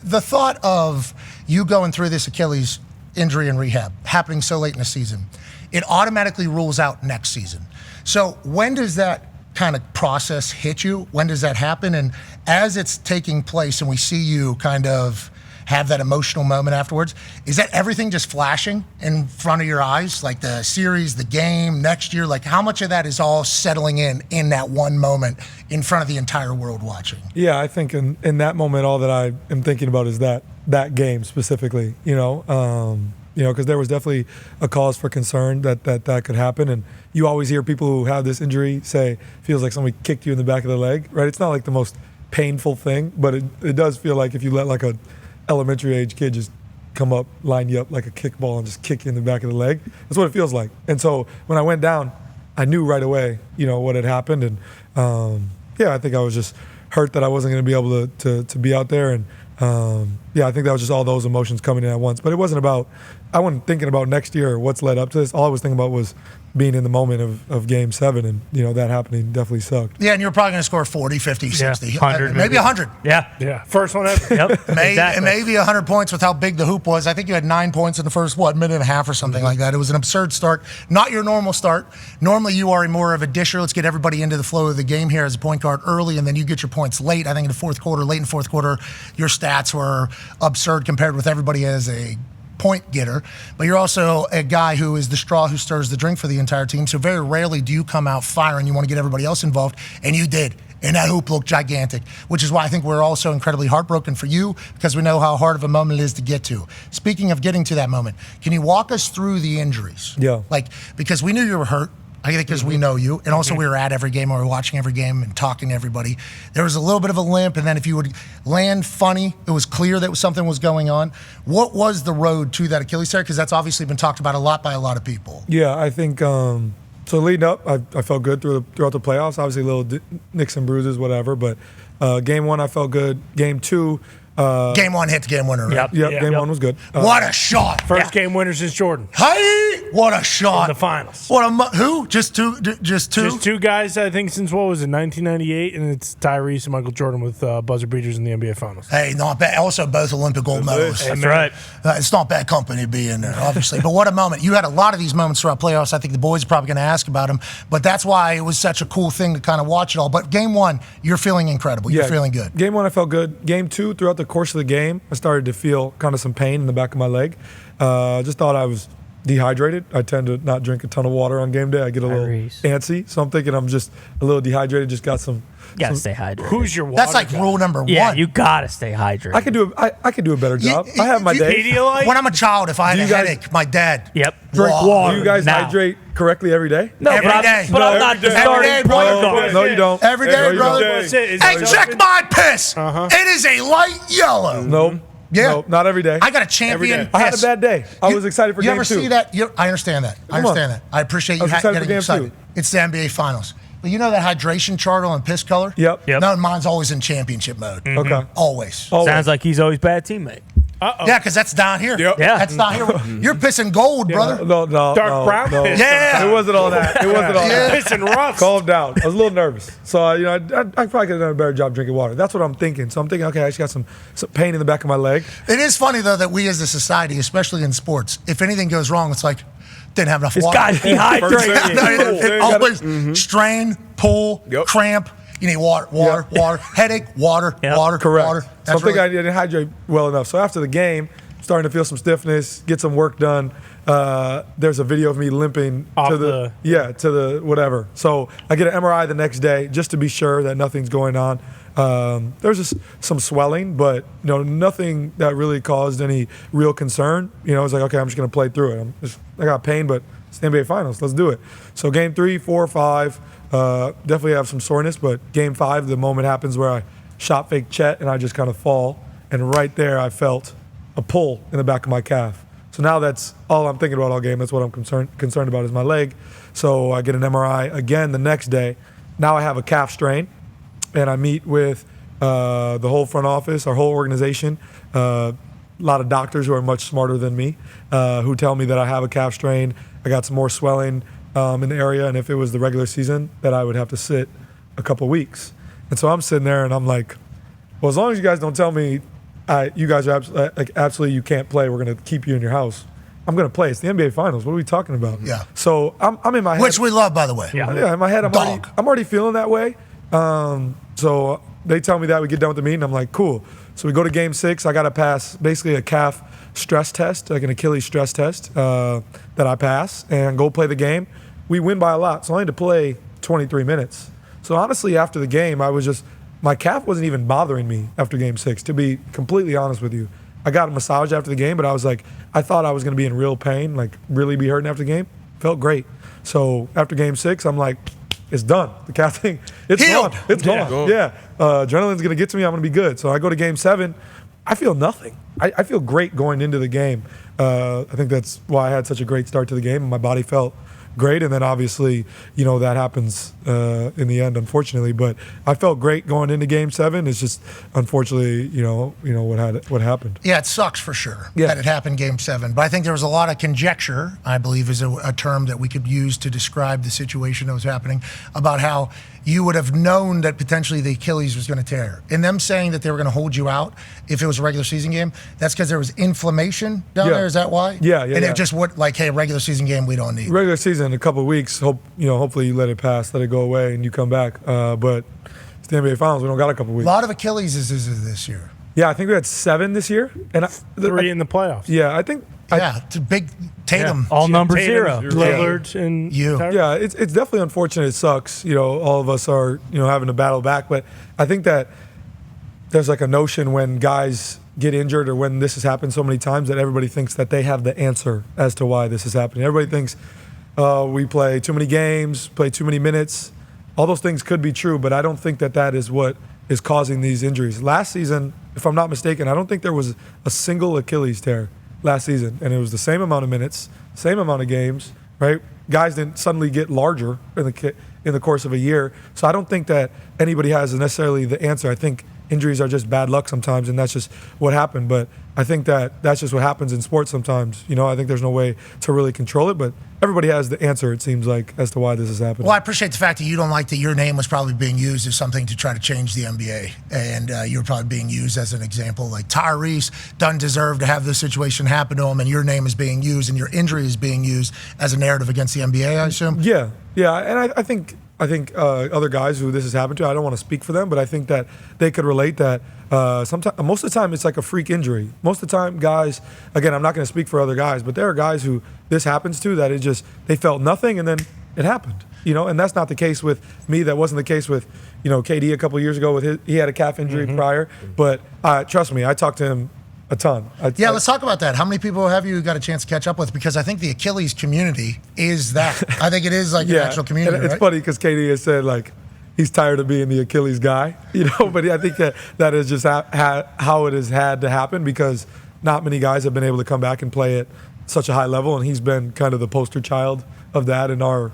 The thought of you going through this Achilles injury and rehab happening so late in the season, it automatically rules out next season. So when does that kind of process hit you? When does that happen? And as it's taking place and we see you kind of have that emotional moment afterwards, is that everything just flashing in front of your eyes? Like the series, the game, next year? Like how much of that is all settling in that one moment in front of the entire world watching? Yeah, I think in that moment, all that I am thinking about is that game specifically, because there was definitely a cause for concern that could happen. And you always hear people who have this injury say, feels like somebody kicked you in the back of the leg, right? It's not like the most painful thing, but it does feel like if you let like a elementary age kid just come up, line you up like a kickball and just kick you in the back of the leg. That's what it feels like. And so when I went down, I knew right away, what had happened. And I think I was just hurt that I wasn't going to be able to be out there. And I think that was just all those emotions coming in at once. But it wasn't about, I wasn't thinking about next year or what's led up to this. All I was thinking about was being in the moment of Game 7, and that happening definitely sucked. Yeah, and you were probably going to score 40, 50, 60, 100, maybe 100. Yeah. First one ever. Yep. Exactly. Maybe 100 points with how big the hoop was. I think you had 9 points in the first, minute and a half or something like that. It was an absurd start. Not your normal start. Normally you are more of a disher. Let's get everybody into the flow of the game here as a point guard early, and then you get your points late. I think in the fourth quarter, late in the fourth quarter, your stats were absurd compared with everybody as a point getter, but you're also a guy who is the straw who stirs the drink for the entire team. So very rarely do you come out firing. You want to get everybody else involved, and you did. And that hoop looked gigantic, which is why I think we're also incredibly heartbroken for you, because we know how hard of a moment it is to get to. Speaking of getting to that moment, can you walk us through the injuries? Yeah. Because we knew you were hurt. I think because we know you, and also we were at every game, or we were watching every game and talking to everybody. There was a little bit of a limp, and then if you would land funny, it was clear that something was going on. What was the road to that Achilles tear? Because that's obviously been talked about a lot by a lot of people. Yeah, I think so. Leading up, I felt good throughout the playoffs. Obviously, little nicks and bruises, whatever. But Game 1, I felt good. Game 2. Game 1 hit the game winner. Right? Yep. Game 1 was good. What a shot! First game winner since Jordan. Hey, what a shot! In the finals. Who? Just two? Just two guys, I think, since 1998, and it's Tyrese and Michael Jordan with buzzer beaters in the NBA Finals. Hey, not bad. Also, both Olympic gold medalists. That's right. It's not bad company to be in there, obviously. But what a moment. You had a lot of these moments throughout playoffs. I think the boys are probably going to ask about them. But that's why it was such a cool thing to kind of watch it all. But Game 1, you're feeling incredible. You're feeling good. Game 1, I felt good. Game 2, throughout the course of the game, I started to feel kind of some pain in the back of my leg. Just thought I was dehydrated. I tend to not drink a ton of water on game day. I get a little antsy. So I'm thinking I'm just a little dehydrated. Just got some. You gotta stay hydrated. Who's your water That's like guy? rule number one. Yeah, you gotta stay hydrated. I could do a better job. I have my day. Pedialyte? When I'm a child, if I had a headache, my dad. Yep. Drink water. Do you guys Now. hydrate correctly every day? No, Every day. But I'm not the Every starting day, point brother. guard. No, you don't. Every day, No, you brother. don't. That's it. Hey, check my piss. It is a light yellow. Nope. Yeah. Nope, not every day. I got a champion piss. I had a bad day. I was excited for you game ever 2. see that? I understand that. I understand that. I appreciate you I was excited for getting game excited. 2. It's the NBA Finals. But you know that hydration chart on piss color? Yep. No, mine's always in championship mode. Okay. Always. Sounds like he's always bad teammate. Yeah, because that's down here. Yep. Yeah. That's not here. You're pissing gold, brother. No, Dark brown no. piss. Yeah. It wasn't all that. It wasn't all that. Piss and rust. Calm down. I was a little nervous. So, I probably could have done a better job drinking water. That's what I'm thinking. So I'm thinking, okay, I just got some pain in the back of my leg. It is funny, though, that we as a society, especially in sports, if anything goes wrong, it's like, didn't have enough This water. guy's dehydrated. It always strain, pull, cramp. You need water, headache, water. Correct. Water. So I'm thinking I didn't hydrate well enough. So after the game, starting to feel some stiffness, get some work done. There's a video of me limping Off to the whatever. So I get an MRI the next day just to be sure that nothing's going on. There's just some swelling, but nothing that really caused any real concern. It's like, okay, I'm just gonna play through it. I got pain, but it's the NBA Finals. Let's do it. So game 3, 4, 5, definitely have some soreness, but game 5, the moment happens where I shot fake Chet and I just kind of fall, and right there I felt a pull in the back of my calf. So now that's all I'm thinking about all game. That's what I'm concerned about is my leg. So I get an MRI again the next day. Now I have a calf strain, and I meet with the whole front office, our whole organization, a lot of doctors who are much smarter than me, who tell me that I have a calf strain. I got some more swelling in the area, and if it was the regular season, that I would have to sit a couple weeks. And so I'm sitting there, and I'm like, well, as long as you guys don't tell me you guys are absolutely you can't play. We're going to keep you in your house. I'm going to play. It's the NBA Finals. What are we talking about? Yeah. So I'm in my head. Which we love, by the way. Yeah, in my head, I'm already feeling that way. So they tell me that. We get done with the meeting. I'm like, cool. So we go to Game 6. I got to pass basically a calf stress test, like an Achilles stress test that I pass and go play the game. We win by a lot. So I only had to play 23 minutes. So honestly, after the game, my calf wasn't even bothering me after Game 6, to be completely honest with you. I got a massage after the game, but I thought I was going to be in real pain, like really be hurting after the game. Felt great. So after Game 6, I'm like, it's done. The calf thing, it's healed. gone. It's gone. Yeah. Adrenaline's going to get to me. I'm going to be good. So I go to Game 7. I feel nothing. I feel great going into the game. I think that's why I had such a great start to the game. My body felt great, and then obviously, that happens in the end, unfortunately. But I felt great going into Game 7. It's just, unfortunately, what happened. Yeah, it sucks for sure that it happened Game 7. But I think there was a lot of conjecture, I believe is a term that we could use to describe the situation that was happening, about how you would have known that potentially the Achilles was going to tear. And them saying that they were going to hold you out if it was a regular season game, that's because there was inflammation down there. Is that why? Yeah. And it just would, like, hey, regular season game we don't need. Regular season, in a couple of weeks, hopefully you let it pass, let it go away, and you come back. But it's the NBA Finals. We don't got a couple of weeks. A lot of Achilles is this year. Yeah, I think we had 7 this year. And 3 in the playoffs. Yeah, I think. It's a big Tatum. All number Tatum, 0. Lillard and Tyrese. Yeah, it's definitely unfortunate. It sucks. All of us are having to battle back. But I think that there's like a notion when guys get injured or when this has happened so many times that everybody thinks that they have the answer as to why this is happening. Everybody thinks we play too many games, play too many minutes. All those things could be true, but I don't think that is what is causing these injuries. Last season, if I'm not mistaken, I don't think there was a single Achilles tear last season, and it was the same amount of minutes, same amount of games, right? Guys didn't suddenly get larger in the course of a year, so I don't think that anybody has necessarily the answer. I think injuries are just bad luck sometimes, and that's just what happened. But I think that's just what happens in sports sometimes. I think there's no way to really control it, but everybody has the answer, it seems like, as to why this is happening. Well, I appreciate the fact that you don't like that your name was probably being used as something to try to change the NBA. And you were probably being used as an example. Like Tyrese doesn't deserve to have this situation happen to him, and your name is being used and your injury is being used as a narrative against the NBA, I assume? Yeah. And I think other guys who this has happened to, I don't want to speak for them, but I think that they could relate that most of the time it's like a freak injury. Most of the time guys, again, I'm not going to speak for other guys, but there are guys who this happens to that they felt nothing and then it happened. And that's not the case with me. That wasn't the case with, KD a couple of years ago he had a calf injury prior. But trust me, I talked to him a ton. Let's talk about that. How many people have you got a chance to catch up with? Because I think the Achilles community is that. I think it is like an actual community. And it's funny because KD has said like he's tired of being the Achilles guy, But I think that is just how it has had to happen because not many guys have been able to come back and play at such a high level, and he's been kind of the poster child of that in our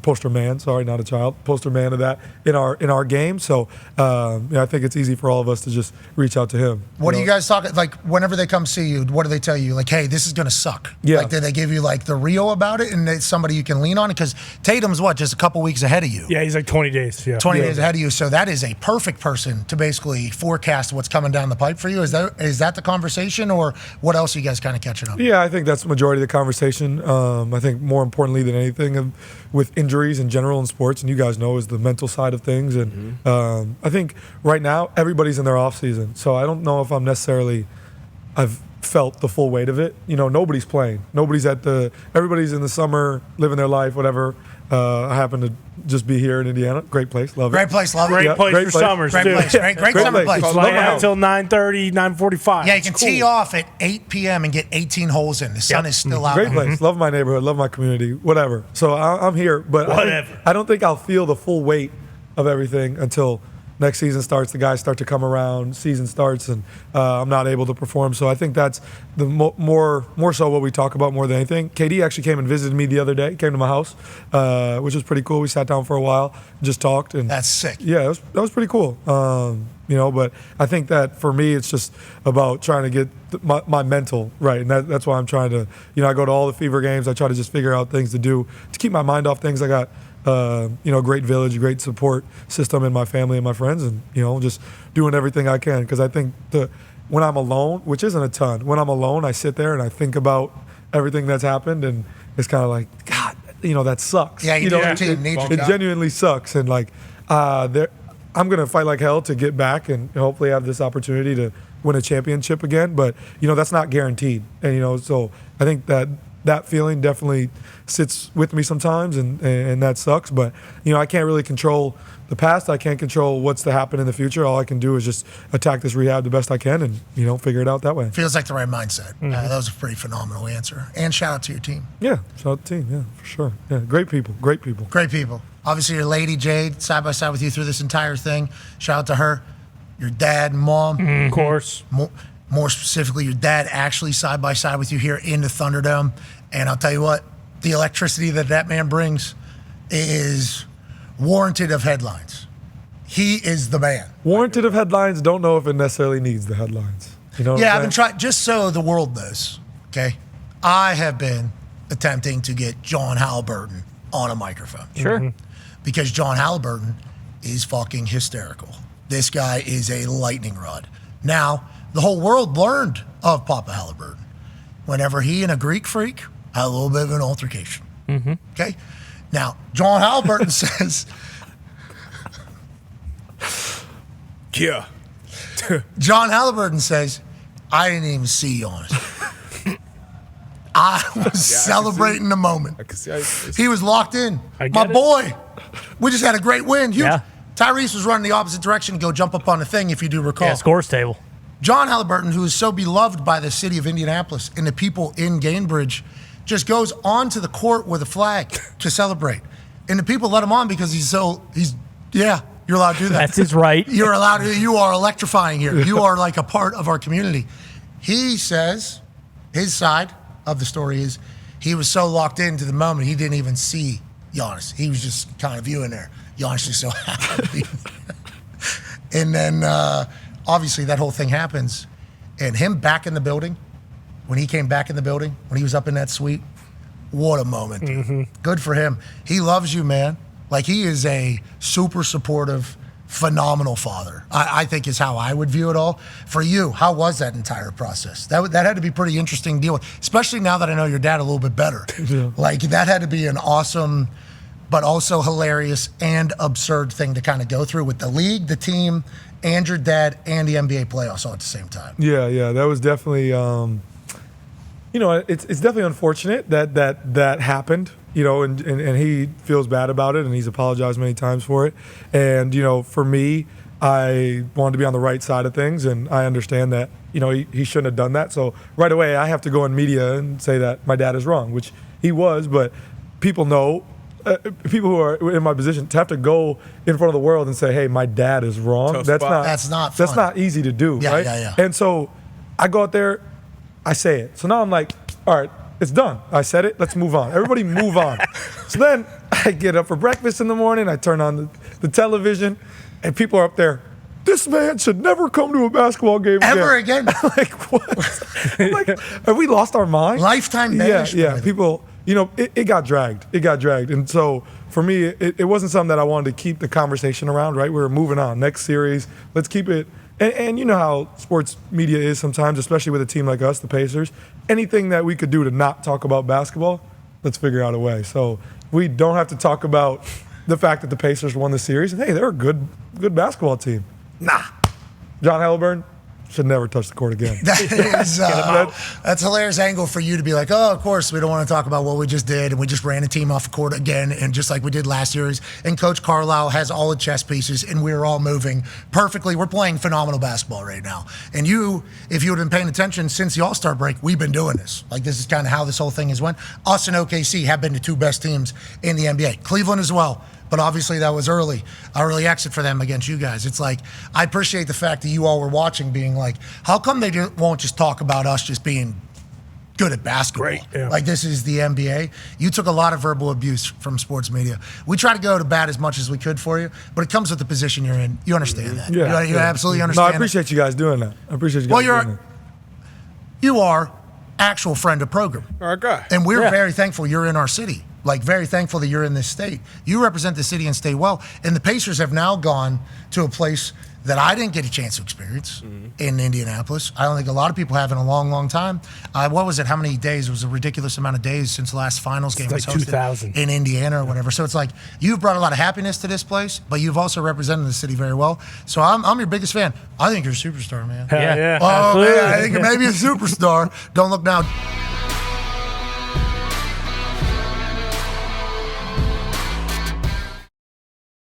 poster man of that in our game. So I think it's easy for all of us to just reach out to him. What do you guys talk like whenever they come see you? What do they tell you? Like, hey, this is gonna suck. Yeah. Like, did they give you like the real about it, and it's somebody you can lean on? Because Tatum's just a couple weeks ahead of you. Yeah, he's like 20 days. Yeah, 20 days ahead of you. So that is a perfect person to basically forecast what's coming down the pipe for you. Is that the conversation, or what else are you guys kind of catching up? Yeah, I think that's the majority of the conversation. I think more importantly than anything, with injuries in general in sports, and you guys know, is the mental side of things. And I think right now everybody's in their off season, so I don't know if I've felt the full weight of it. Nobody's playing. Everybody's in the summer, living their life, whatever. I happen to just be here in Indiana. Great place, love it. Great place, love it. Great place for summers, Great too. place, great summer place. Love Light my out house. until 9:30, 9:45. Yeah, you can tee off at 8 p.m. and get 18 holes in. The sun is still out. Great place. Love my neighborhood. Love my community. Whatever. So I'm here, but I don't think I'll feel the full weight of everything until next season starts. The guys start to come around. Season starts, and I'm not able to perform. So I think that's the more so what we talk about more than anything. KD actually came and visited me the other day. Came to my house, which was pretty cool. We sat down for a while, just talked, and That's sick. yeah, that was pretty cool. But I think that for me, it's just about trying to get my mental right, and that's why I'm trying to. I go to all the Fever games. I try to just figure out things to do to keep my mind off things. I got great village, great support system in my family and my friends, and just doing everything I can, because I think when I'm alone, which isn't a ton, when I'm alone, I sit there and I think about everything that's happened, and it's kind of like, God, that sucks. Yeah, you know, need your it, team, need your it team. genuinely sucks, and like, I'm gonna fight like hell to get back and hopefully have this opportunity to win a championship again. But that's not guaranteed, and so I think that feeling definitely sits with me sometimes, and that sucks. But I can't really control the past. I can't control what's to happen in the future. All I can do is just attack this rehab the best I can, and figure it out that way. Feels like the right mindset. That was a pretty phenomenal answer. And shout out to your team. Yeah, shout out to the team. Yeah, for sure. Yeah, great people. Great people. Obviously, your lady, Jade, side by side with you through this entire thing. Shout out to her. Your dad and mom. Of course. More specifically, your dad actually side by side with you here in the Thunderdome. And I'll tell you what, the electricity that man brings is warranted of headlines. He is the man. Warranted of headlines, don't know if it necessarily needs the headlines. Yeah, I've been trying, just so the world knows, okay? I have been attempting to get John Haliburton on a microphone. Sure. Because John Haliburton is fucking hysterical. This guy is a lightning rod. Now, the whole world learned of Papa Haliburton whenever he and a Greek freak had a little bit of an altercation. Okay? Now, John Haliburton says... Yeah. John Haliburton says, I didn't even see Giannis. I was celebrating the moment. He was locked in. My boy, we just had a great win. Yeah. Tyrese was running the opposite direction to go jump up on the thing, if you do recall. Yeah, scores table. John Haliburton, who is so beloved by the city of Indianapolis and the people in Gainbridge, just goes onto the court with a flag to celebrate. And the people let him on because you're allowed to do that. That's his right. You are electrifying here. You are like a part of our community. He says his side of the story is he was so locked into the moment he didn't even see Giannis. He was just kind of viewing there. Giannis is so happy. And then obviously that whole thing happens. And him back in the building, when he came back in the building, when he was up in that suite, what a moment, dude. Good for him. He loves you, man. Like, he is a super supportive, phenomenal father, I think is how I would view it all. For you, how was that entire process? That had to be pretty interesting to deal with, especially now that I know your dad a little bit better. Yeah. Like, that had to be an awesome, but also hilarious and absurd thing to kind of go through with the league, the team, and your dad, and the NBA playoffs all at the same time. Yeah, that was definitely, it's definitely unfortunate that happened. And he feels bad about it, and he's apologized many times for it. And, for me, I wanted to be on the right side of things, and I understand that, he shouldn't have done that. So right away, I have to go in media and say that my dad is wrong, which he was, but people know, people who are in my position, to have to go in front of the world and say, hey, my dad is wrong, that's not fun. That's not easy to do, right? Yeah. And so I go out there, I say it. So now I'm like, all right, it's done. I said it. Let's move on. Everybody move on. So then I get up for breakfast in the morning. I turn on the television, and people are up there. This man should never come to a basketball game Ever again. Like, what? Like, have we lost our mind? Lifetime banishment. Yeah. People, it got dragged. It got dragged. And so for me, it wasn't something that I wanted to keep the conversation around, right? We were moving on. Next series, let's keep it. And you know how sports media is sometimes, especially with a team like us, the Pacers. Anything that we could do to not talk about basketball, let's figure out a way. So we don't have to talk about the fact that the Pacers won the series. And hey, they're a good basketball team. Nah. John Haliburton should never touch the court again. That's a hilarious angle for you to be like, oh, of course, we don't want to talk about what we just did, and we just ran a team off the court again, and just like we did last series. And Coach Carlisle has all the chess pieces, and we're all moving perfectly. We're playing phenomenal basketball right now. And you, if you had been paying attention since the All-Star break, we've been doing this. Like, this is kind of how this whole thing has went. Us and OKC have been the two best teams in the NBA. Cleveland as well. But obviously that was early exit for them against you guys. It's like, I appreciate the fact that you all were watching, being like, how come they won't just talk about us just being good at basketball? Great, yeah. Like, this is the NBA. You took a lot of verbal abuse from sports media. We try to go to bat as much as we could for you, but it comes with the position you're in. You understand that. Yeah, you absolutely understand. No, I appreciate you guys doing that. I appreciate you guys doing that. You are actual friend of program. Our guy. And we're very thankful you're in our city. Like, very thankful that you're in this state. You represent the city and state well. And the Pacers have now gone to a place that I didn't get a chance to experience in Indianapolis. I don't think a lot of people have in a long, long time. What was it? How many days? It was a ridiculous amount of days since the last finals game was like hosted 2,000. in Indiana or whatever. So it's like you've brought a lot of happiness to this place, but you've also represented the city very well. So I'm your biggest fan. I think you're a superstar, man. Yeah, Oh, absolutely. man, I think you're maybe a superstar. Don't look now.